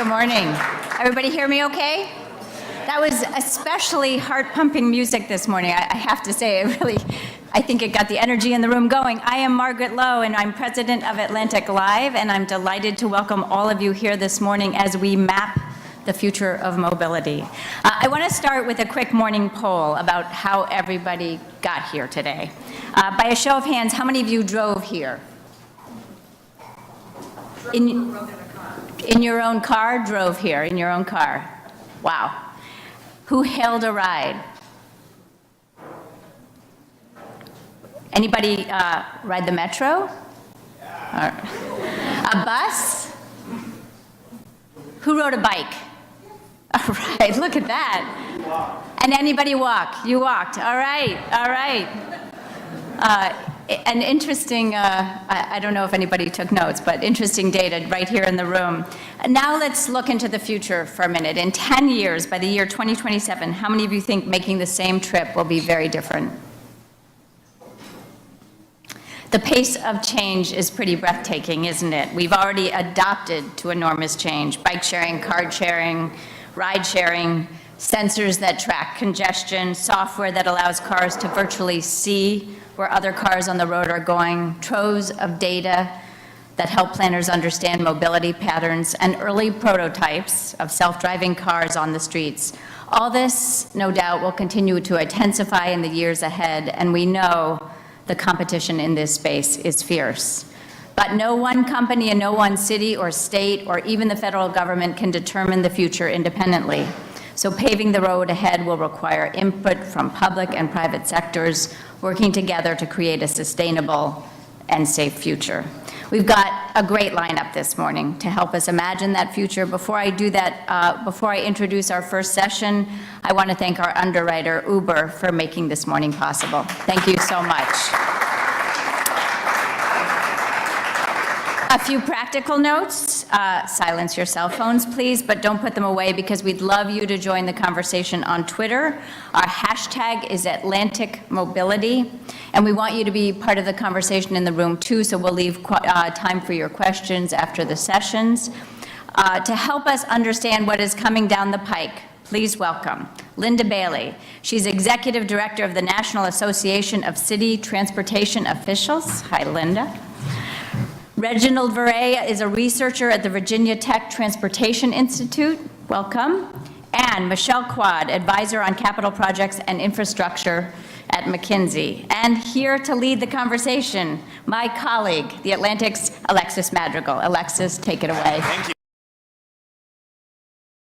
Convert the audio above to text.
Good morning. Everybody hear me okay? That was especially heart-pumping music this morning, I have to say. I think it got the energy in the room going. I am Margaret Lowe, and I'm president of AtlanticLIVE, and I'm delighted to welcome all of you here this morning as we map the future of mobility. I want to start with a quick morning poll about how everybody got here today. By a show of hands, how many of you drove here? In your own car? Drove here, in your own car. Wow. Who hailed a ride? Anybody ride the metro? A bus? Who rode a bike? All right, look at that. And anybody walk? You walked. All right, all right. An interesting, I don't know if anybody took notes, but interesting data right here in the room. Now let's look into the future for a minute. In 10 years, by the year 2027, how many of you think making the same trip will be very different? The pace of change is pretty breathtaking, isn't it? We've already adopted to enormous change. Bike sharing, card sharing, ride sharing, sensors that track congestion, software that allows cars to virtually see where other cars on the road are going, troves of data that help planners understand mobility patterns, and early prototypes of self-driving cars on the streets. All this, no doubt, will continue to intensify in the years ahead, and we know the competition in this space is fierce. But no one company and no one city or state or even the federal government can determine the future independently. So paving the road ahead will require input from public and private sectors working together to create a sustainable and safe future. We've got a great lineup this morning to help us imagine that future. Before I do that, before I introduce our first session, I want to thank our underwriter, Uber, for making this morning possible. Thank you so much. A few practical notes. Silence your cell phones, please, but don't put them away because we'd love you to join the conversation on Twitter. Our hashtag is AtlanticMobility, and we want you to be part of the conversation in the room too, so we'll leave time for your questions after the sessions. To help us understand what is coming down the pike, please welcome Linda Bailey. She's Executive Director of the National Association of City Transportation Officials. Hi, Linda. Reginald Verrea is a researcher at the Virginia Tech Transportation Institute. Welcome. And Michelle Quad, advisor on capital projects and infrastructure at McKinsey. And here to lead the conversation, my colleague, the Atlantic's Alexis Madrigal. Alexis, take it away. Thank